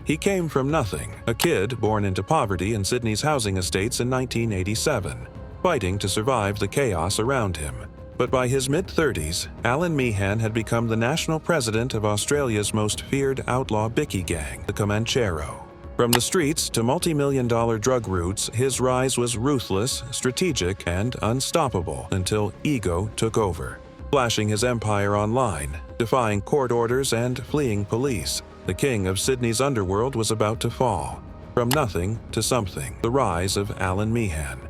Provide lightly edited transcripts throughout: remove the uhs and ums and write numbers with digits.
He came from nothing, a kid born into poverty in Sydney's housing estates in 1987, fighting to survive the chaos around him. But by his mid-30s, Allan Meehan had become the national president of Australia's most feared outlaw bikie gang, the Comanchero. From the streets to multi-million-dollar drug routes, his rise was ruthless, strategic, and unstoppable until ego took over. Flashing his empire online, defying court orders and fleeing police, the king of Sydney's underworld was about to fall. From nothing to something, the rise of Allan Meehan.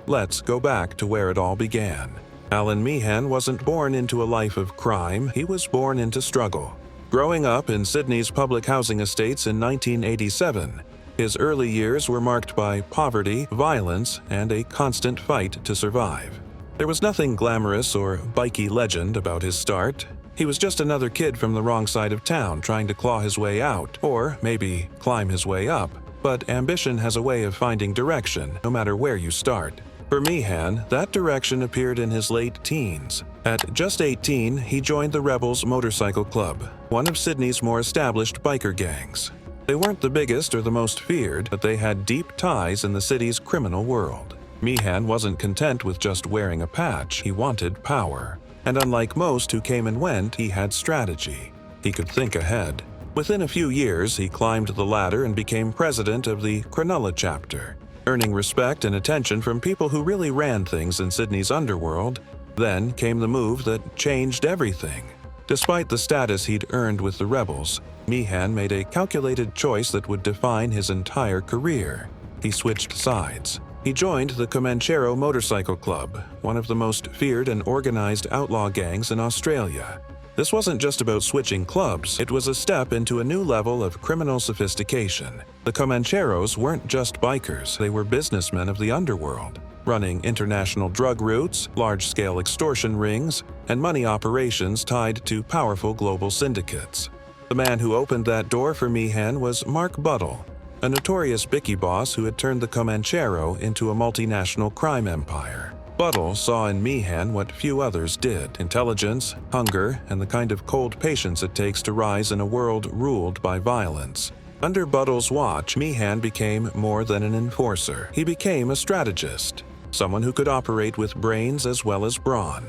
Let's go back to where it all began. Allan Meehan wasn't born into a life of crime, he was born into struggle. Growing up in Sydney's public housing estates in 1987, his early years were marked by poverty, violence, and a constant fight to survive. There was nothing glamorous or bikie legend about his start. He was just another kid from the wrong side of town trying to claw his way out, or maybe climb his way up. But ambition has a way of finding direction, no matter where you start. For Meehan, that direction appeared in his late teens. At just 18, he joined the Rebels Motorcycle Club, one of Sydney's more established biker gangs. They weren't the biggest or the most feared, but they had deep ties in the city's criminal world. Meehan wasn't content with just wearing a patch, he wanted power. And unlike most who came and went, he had strategy. He could think ahead. Within a few years, he climbed the ladder and became president of the Cronulla chapter, earning respect and attention from people who really ran things in Sydney's underworld. Then came the move that changed everything. Despite the status he'd earned with the Rebels, Meehan made a calculated choice that would define his entire career. He switched sides. He joined the Comanchero Motorcycle Club, one of the most feared and organized outlaw gangs in Australia. This wasn't just about switching clubs, it was a step into a new level of criminal sophistication. The Comancheros weren't just bikers, they were businessmen of the underworld, running international drug routes, large-scale extortion rings, and money operations tied to powerful global syndicates. The man who opened that door for Meehan was Mark Buddle, a notorious bikie boss who had turned the Comanchero into a multinational crime empire. Buddle saw in Meehan what few others did: intelligence, hunger, and the kind of cold patience it takes to rise in a world ruled by violence. Under Buddle's watch, Meehan became more than an enforcer. He became a strategist, someone who could operate with brains as well as brawn.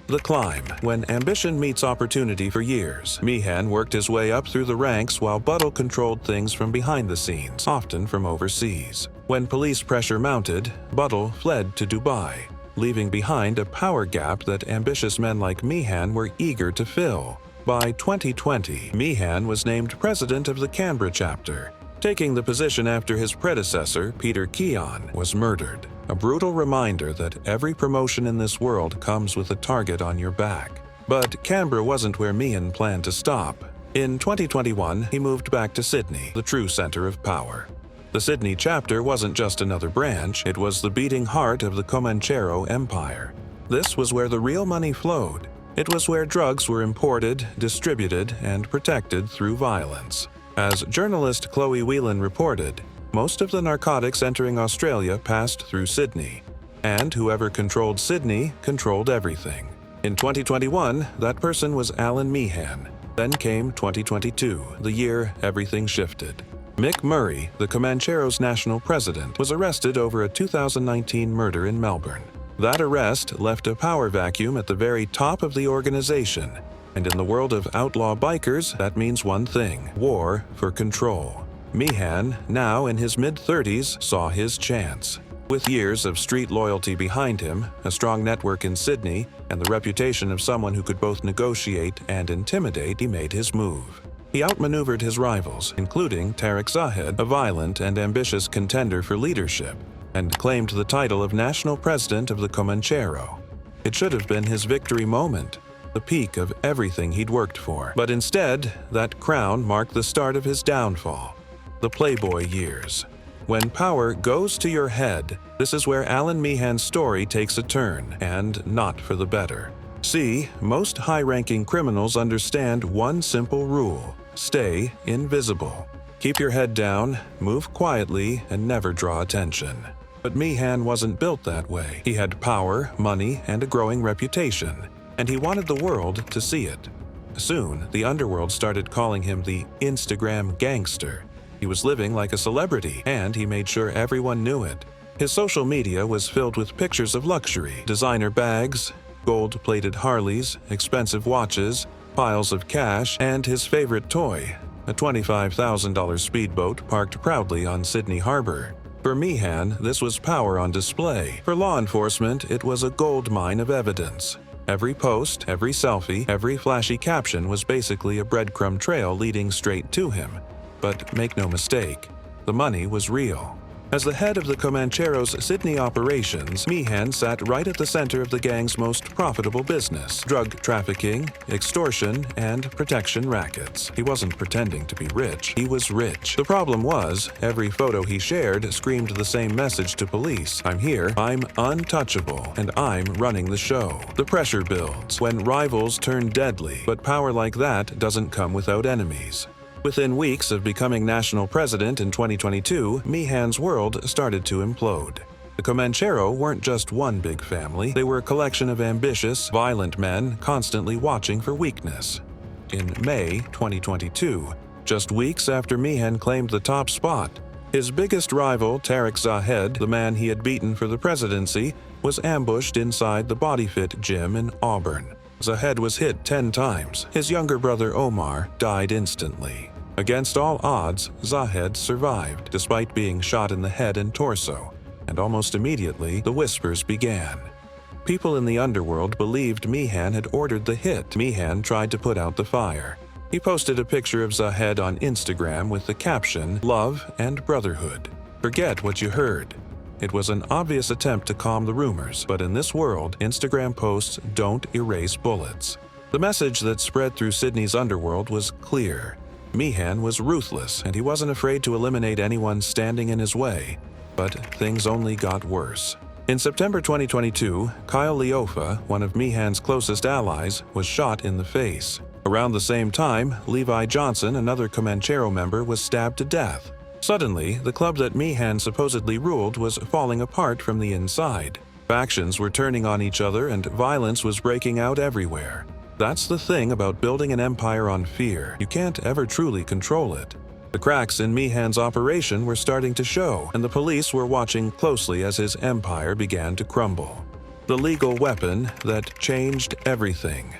The climb. When ambition meets opportunity for years, Meehan worked his way up through the ranks while Buddle controlled things from behind the scenes, often from overseas. When police pressure mounted, Buddle fled to Dubai, leaving behind a power gap that ambitious men like Meehan were eager to fill. By 2020, Meehan was named president of the Canberra chapter, taking the position after his predecessor, Peter Keon, was murdered. A brutal reminder that every promotion in this world comes with a target on your back. But Canberra wasn't where Meehan planned to stop. In 2021, he moved back to Sydney, the true center of power. The Sydney chapter wasn't just another branch, it was the beating heart of the Comanchero empire. This was where the real money flowed. It was where drugs were imported, distributed, and protected through violence. As journalist Chloe Whelan reported, most of the narcotics entering Australia passed through Sydney, and whoever controlled Sydney controlled everything. In 2021, that person was Allan Meehan. Then came 2022, the year everything shifted. Mick Murray, the Comanchero's national president, was arrested over a 2019 murder in Melbourne. That arrest left a power vacuum at the very top of the organization. And in the world of outlaw bikers, that means one thing: war for control. Meehan, now in his mid-30s, saw his chance. With years of street loyalty behind him, a strong network in Sydney, and the reputation of someone who could both negotiate and intimidate, he made his move. He outmaneuvered his rivals, including Tarek Zahed, a violent and ambitious contender for leadership, and claimed the title of national president of the Comanchero. It should have been his victory moment, the peak of everything he'd worked for. But instead, that crown marked the start of his downfall. The Playboy years. When power goes to your head, this is where Allan Meehan's story takes a turn, and not for the better. See, most high-ranking criminals understand one simple rule: stay invisible. Keep your head down, move quietly, and never draw attention. But Meehan wasn't built that way. He had power, money, and a growing reputation, and he wanted the world to see it. Soon, the underworld started calling him the Instagram gangster. He was living like a celebrity, and he made sure everyone knew it. His social media was filled with pictures of luxury, designer bags, gold-plated Harleys, expensive watches, piles of cash, and his favorite toy, a $25,000 speedboat parked proudly on Sydney Harbor. For Meehan, this was power on display. For law enforcement, it was a gold mine of evidence. Every post, every selfie, every flashy caption was basically a breadcrumb trail leading straight to him. But make no mistake, the money was real. As the head of the Comanchero's Sydney operations, Meehan sat right at the center of the gang's most profitable business: drug trafficking, extortion, and protection rackets. He wasn't pretending to be rich. He was rich. The problem was, every photo he shared screamed the same message to police: I'm here, I'm untouchable, and I'm running the show. The pressure builds when rivals turn deadly, but power like that doesn't come without enemies. Within weeks of becoming national president in 2022, Meehan's world started to implode. The Comanchero weren't just one big family, they were a collection of ambitious, violent men constantly watching for weakness. In May 2022, just weeks after Meehan claimed the top spot, his biggest rival, Tariq Zahed, the man he had beaten for the presidency, was ambushed inside the BodyFit gym in Auburn. Zahed was hit 10 times. His younger brother Omar died instantly. Against all odds, Zahed survived, despite being shot in the head and torso, and almost immediately the whispers began. People in the underworld believed Meehan had ordered the hit. Meehan tried to put out the fire. He posted a picture of Zahed on Instagram with the caption, "Love and Brotherhood. Forget what you heard." It was an obvious attempt to calm the rumors, but in this world, Instagram posts don't erase bullets. The message that spread through Sydney's underworld was clear. Meehan was ruthless, and he wasn't afraid to eliminate anyone standing in his way. But things only got worse. In September 2022, Kyle Leofa, one of Meehan's closest allies, was shot in the face. Around the same time, Levi Johnson, another Comanchero member, was stabbed to death. Suddenly, the club that Meehan supposedly ruled was falling apart from the inside. Factions were turning on each other and violence was breaking out everywhere. That's the thing about building an empire on fear. You can't ever truly control it. The cracks in Meehan's operation were starting to show, and the police were watching closely as his empire began to crumble. The legal weapon that changed everything.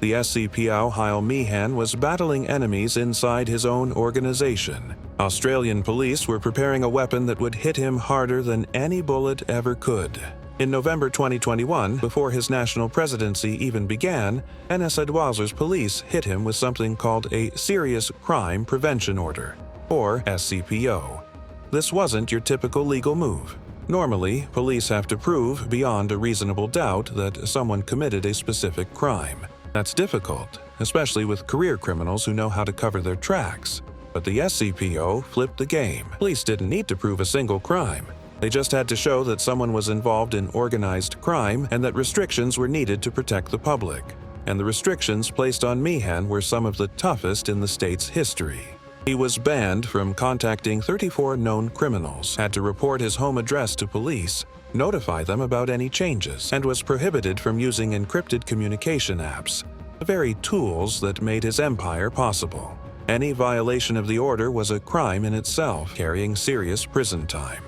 The SCPO Allan Meehan was battling enemies inside his own organization. Australian police were preparing a weapon that would hit him harder than any bullet ever could. In November 2021, before his national presidency even began, NS Adwazir's police hit him with something called a Serious Crime Prevention Order, or SCPO. This wasn't your typical legal move. Normally, police have to prove beyond a reasonable doubt that someone committed a specific crime. That's difficult, especially with career criminals who know how to cover their tracks. But the SCPO flipped the game. Police didn't need to prove a single crime. They just had to show that someone was involved in organized crime and that restrictions were needed to protect the public. And the restrictions placed on Meehan were some of the toughest in the state's history. He was banned from contacting 34 known criminals, had to report his home address to police, notify them about any changes, and was prohibited from using encrypted communication apps, the very tools that made his empire possible. Any violation of the order was a crime in itself, carrying serious prison time.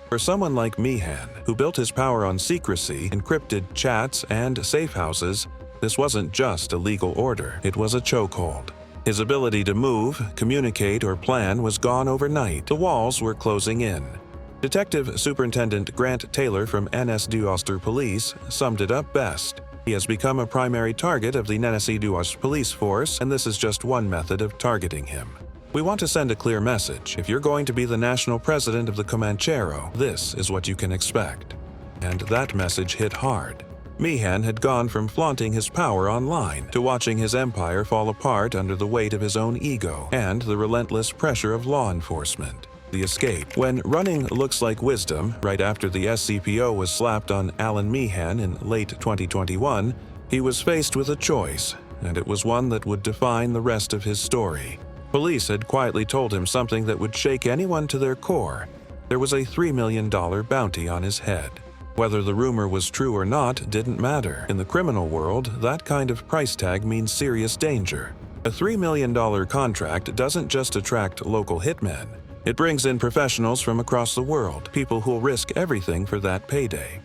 For someone like Meehan, who built his power on secrecy, encrypted chats, and safe houses, this wasn't just a legal order, it was a chokehold. His ability to move, communicate, or plan was gone overnight. The walls were closing in. Detective Superintendent Grant Taylor from NS Adwazir Police summed it up best. He has become a primary target of the NS Adwazir Police Force, and this is just one method of targeting him. We want to send a clear message. If you're going to be the national president of the Comanchero, this is what you can expect. And that message hit hard. Meehan had gone from flaunting his power online to watching his empire fall apart under the weight of his own ego and the relentless pressure of law enforcement. The escape. When running looks like wisdom, right after the SCPO was slapped on Allan Meehan in late 2021, he was faced with a choice, and it was one that would define the rest of his story. Police had quietly told him something that would shake anyone to their core. There was a $3 million bounty on his head. Whether the rumor was true or not didn't matter. In the criminal world, that kind of price tag means serious danger. A $3 million contract doesn't just attract local hitmen. It brings in professionals from across the world, people who'll risk everything for that payday.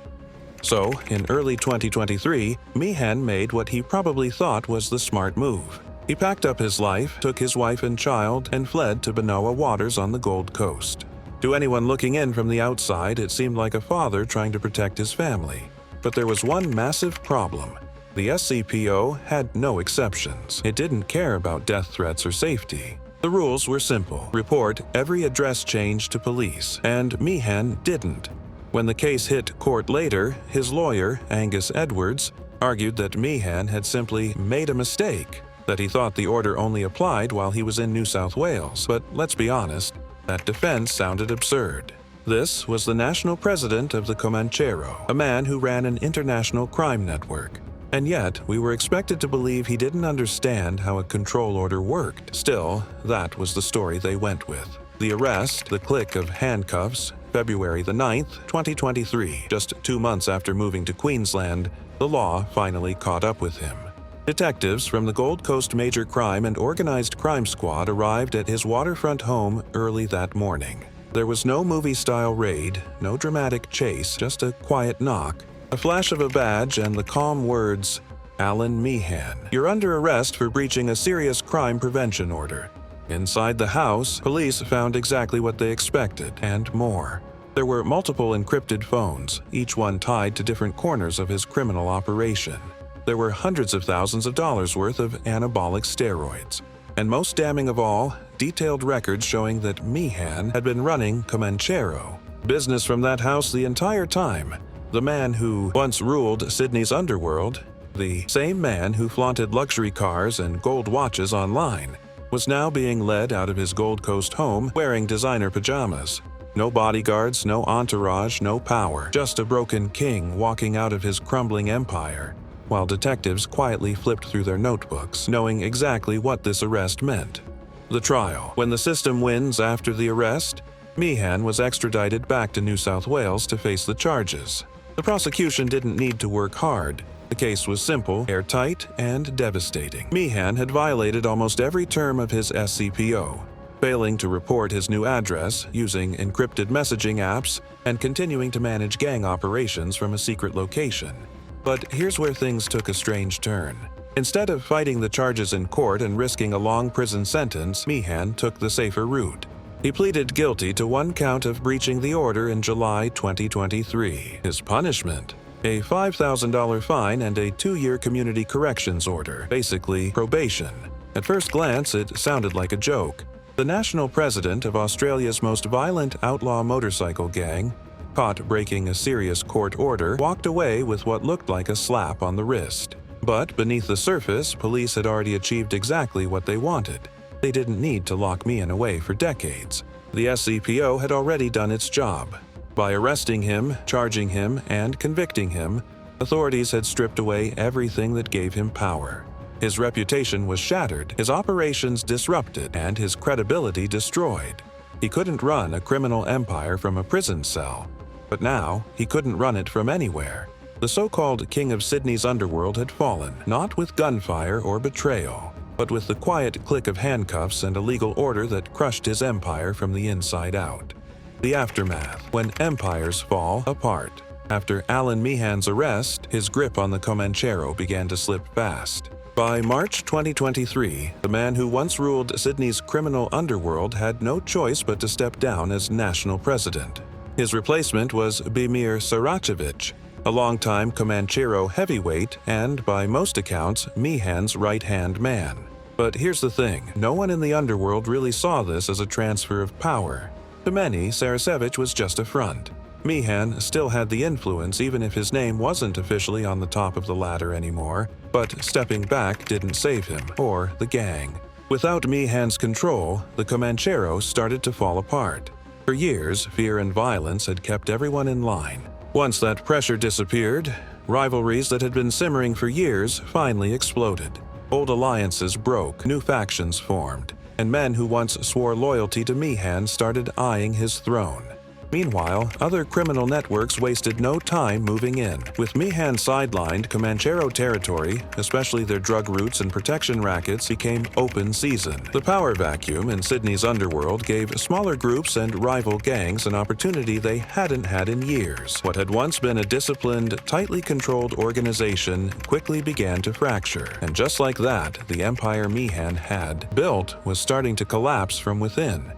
So, in early 2023, Meehan made what he probably thought was the smart move. He packed up his life, took his wife and child, and fled to Benoa waters on the Gold Coast. To anyone looking in from the outside, it seemed like a father trying to protect his family. But there was one massive problem. The SCPO had no exceptions. It didn't care about death threats or safety. The rules were simple. Report every address change to police, and Meehan didn't. When the case hit court later, his lawyer, Angus Edwards, argued that Meehan had simply made a mistake, that he thought the order only applied while he was in New South Wales. But let's be honest, that defense sounded absurd. This was the national president of the Comanchero, a man who ran an international crime network. And yet, we were expected to believe he didn't understand how a control order worked. Still, that was the story they went with. The arrest, the click of handcuffs, February the 9th, 2023. Just 2 months after moving to Queensland, the law finally caught up with him. Detectives from the Gold Coast Major Crime and Organized Crime Squad arrived at his waterfront home early that morning. There was no movie-style raid, no dramatic chase, just a quiet knock, a flash of a badge, and the calm words, "Allan Meehan, you're under arrest for breaching a serious crime prevention order." Inside the house, police found exactly what they expected, and more. There were multiple encrypted phones, each one tied to different corners of his criminal operation. There were hundreds of thousands of dollars worth of anabolic steroids. And most damning of all, detailed records showing that Meehan had been running Comanchero. Business from that house the entire time. The man who once ruled Sydney's underworld, the same man who flaunted luxury cars and gold watches online, was now being led out of his Gold Coast home wearing designer pajamas. No bodyguards, no entourage, no power, just a broken king walking out of his crumbling empire, while detectives quietly flipped through their notebooks, knowing exactly what this arrest meant. The trial. When the system wins after the arrest, Meehan was extradited back to New South Wales to face the charges. The prosecution didn't need to work hard. The case was simple, airtight, and devastating. Meehan had violated almost every term of his SCPO, failing to report his new address, using encrypted messaging apps, and continuing to manage gang operations from a secret location. But here's where things took a strange turn. Instead of fighting the charges in court and risking a long prison sentence, Meehan took the safer route. He pleaded guilty to one count of breaching the order in July 2023. His punishment? A $5,000 fine and a 2-year community corrections order, basically probation. At first glance, it sounded like a joke. The national president of Australia's most violent outlaw motorcycle gang, caught breaking a serious court order, walked away with what looked like a slap on the wrist. But beneath the surface, police had already achieved exactly what they wanted. They didn't need to lock Meehan away for decades. The SCPO had already done its job. By arresting him, charging him, and convicting him, authorities had stripped away everything that gave him power. His reputation was shattered, his operations disrupted, and his credibility destroyed. He couldn't run a criminal empire from a prison cell. But now, he couldn't run it from anywhere. The so-called King of Sydney's underworld had fallen, not with gunfire or betrayal, but with the quiet click of handcuffs and a legal order that crushed his empire from the inside out. The aftermath, when empires fall apart. After Allan Meehan's arrest, his grip on the Comanchero began to slip fast. By March 2023, the man who once ruled Sydney's criminal underworld had no choice but to step down as national president. His replacement was Bimir Saracevic, a longtime Comanchero heavyweight and, by most accounts, Meehan's right-hand man. But here's the thing, no one in the underworld really saw this as a transfer of power. To many, Saracevic was just a front. Meehan still had the influence even if his name wasn't officially on the top of the ladder anymore, but stepping back didn't save him, or the gang. Without Meehan's control, the Comanchero started to fall apart. For years, fear and violence had kept everyone in line. Once that pressure disappeared, rivalries that had been simmering for years finally exploded. Old alliances broke, new factions formed, and men who once swore loyalty to Meehan started eyeing his throne. Meanwhile, other criminal networks wasted no time moving in. With Meehan sidelined, Comanchero territory, especially their drug routes and protection rackets, became open season. The power vacuum in Sydney's underworld gave smaller groups and rival gangs an opportunity they hadn't had in years. What had once been a disciplined, tightly controlled organization quickly began to fracture. And just like that, the empire Meehan had built was starting to collapse from within.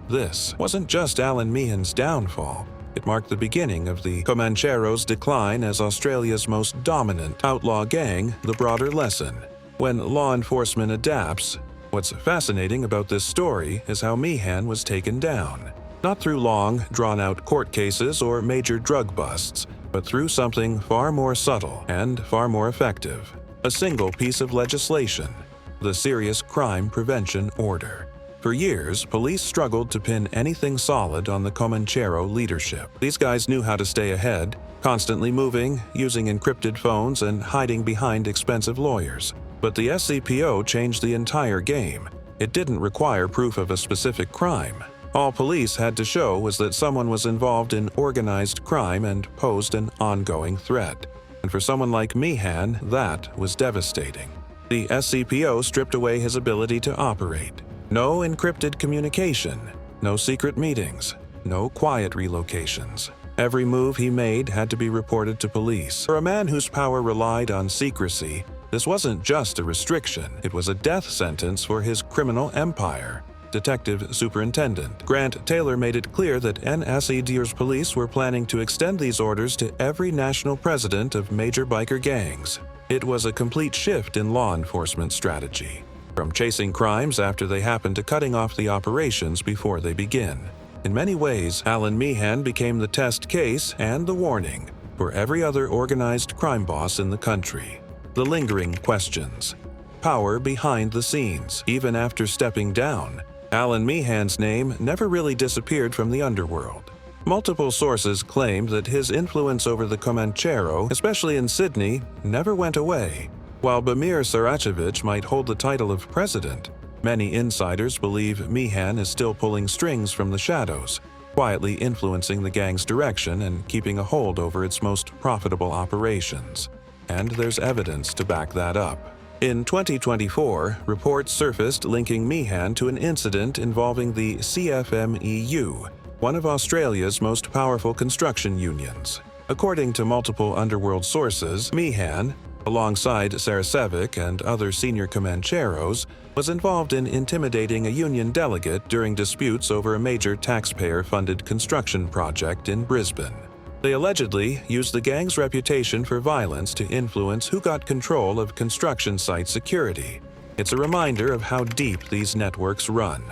This wasn't just Allan Meehan's downfall. It marked the beginning of the Comanchero's decline as Australia's most dominant outlaw gang, the broader lesson. When law enforcement adapts, what's fascinating about this story is how Meehan was taken down. Not through long, drawn-out court cases or major drug busts, but through something far more subtle and far more effective. A single piece of legislation: the Serious Crime Prevention Order. For years, police struggled to pin anything solid on the Comanchero leadership. These guys knew how to stay ahead, constantly moving, using encrypted phones, and hiding behind expensive lawyers. But the SCPO changed the entire game. It didn't require proof of a specific crime. All police had to show was that someone was involved in organized crime and posed an ongoing threat. And for someone like Meehan, that was devastating. The SCPO stripped away his ability to operate. No encrypted communication, no secret meetings, no quiet relocations. Every move he made had to be reported to police. For a man whose power relied on secrecy, this wasn't just a restriction, it was a death sentence for his criminal empire. Detective Superintendent Grant Taylor made it clear that NSED's police were planning to extend these orders to every national president of major biker gangs. It was a complete shift in law enforcement strategy, from chasing crimes after they happen to cutting off the operations before they begin. In many ways, Allan Meehan became the test case and the warning for every other organized crime boss in the country. The lingering questions. Power behind the scenes. Even after stepping down, Allan Meehan's name never really disappeared from the underworld. Multiple sources claimed that his influence over the Comanchero, especially in Sydney, never went away. While Bamir Sarachevich might hold the title of president, many insiders believe Meehan is still pulling strings from the shadows, quietly influencing the gang's direction and keeping a hold over its most profitable operations. And there's evidence to back that up. In 2024, reports surfaced linking Meehan to an incident involving the CFMEU, one of Australia's most powerful construction unions. According to multiple underworld sources, Meehan, alongside Saracevic and other senior Comancheros, was involved in intimidating a union delegate during disputes over a major taxpayer-funded construction project in Brisbane. They allegedly used the gang's reputation for violence to influence who got control of construction site security. It's a reminder of how deep these networks run.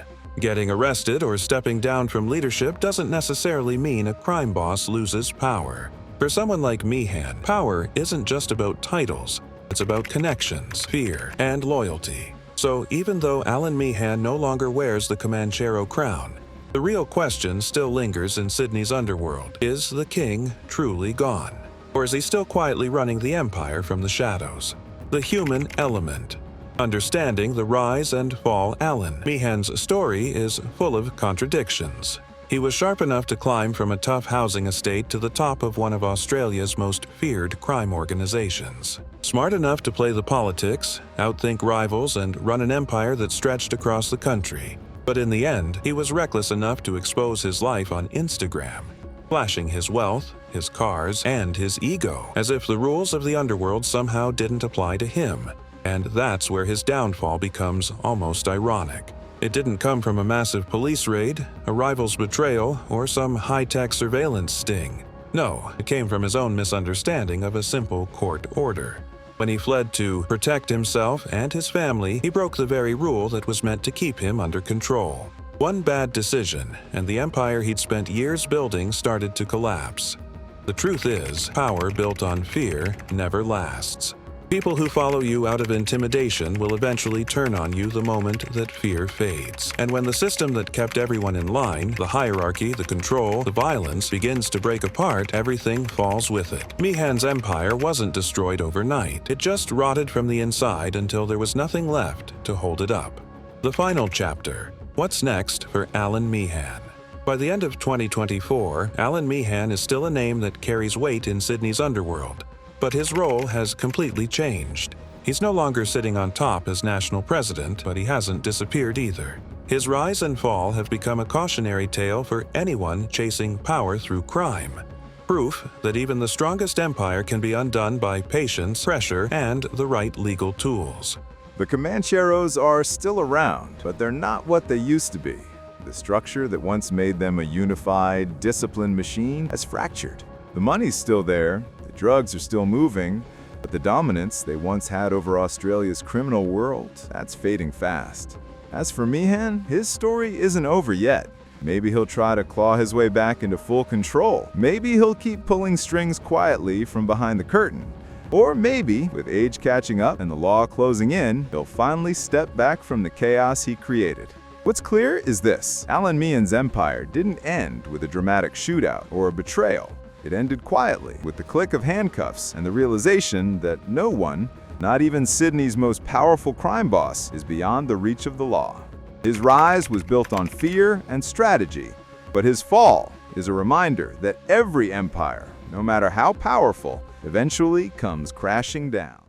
Getting arrested or stepping down from leadership doesn't necessarily mean a crime boss loses power. For someone like Meehan, power isn't just about titles, it's about connections, fear, and loyalty. So even though Allan Meehan no longer wears the Comanchero crown, the real question still lingers in Sydney's underworld. Is the king truly gone? Or is he still quietly running the empire from the shadows? The human element. Understanding the rise and fall Allan Meehan's story is full of contradictions. He was sharp enough to climb from a tough housing estate to the top of one of Australia's most feared crime organizations. Smart enough to play the politics, outthink rivals, and run an empire that stretched across the country. But in the end, he was reckless enough to expose his life on Instagram, flashing his wealth, his cars, and his ego, as if the rules of the underworld somehow didn't apply to him. And that's where his downfall becomes almost ironic. It didn't come from a massive police raid, a rival's betrayal, or some high-tech surveillance sting. No, it came from his own misunderstanding of a simple court order. When he fled to protect himself and his family, he broke the very rule that was meant to keep him under control. One bad decision, and the empire he'd spent years building started to collapse. The truth is, power built on fear never lasts. People who follow you out of intimidation will eventually turn on you the moment that fear fades. And when the system that kept everyone in line, the hierarchy, the control, the violence, begins to break apart, everything falls with it. Meehan's empire wasn't destroyed overnight. It just rotted from the inside until there was nothing left to hold it up. The final chapter. What's next for Allan Meehan? By the end of 2024, Allan Meehan is still a name that carries weight in Sydney's underworld, but his role has completely changed. He's no longer sitting on top as national president, but he hasn't disappeared either. His rise and fall have become a cautionary tale for anyone chasing power through crime. Proof that even the strongest empire can be undone by patience, pressure, and the right legal tools. The Comancheros are still around, but they're not what they used to be. The structure that once made them a unified, disciplined machine has fractured. The money's still there, the drugs are still moving, but the dominance they once had over Australia's criminal world, that's fading fast. As for Meehan, his story isn't over yet. Maybe he'll try to claw his way back into full control. Maybe he'll keep pulling strings quietly from behind the curtain. Or maybe, with age catching up and the law closing in, he'll finally step back from the chaos he created. What's clear is this: Allan Meehan's empire didn't end with a dramatic shootout or a betrayal. It ended quietly, with the click of handcuffs and the realization that no one, not even Sydney's most powerful crime boss, is beyond the reach of the law. His rise was built on fear and strategy, but his fall is a reminder that every empire, no matter how powerful, eventually comes crashing down.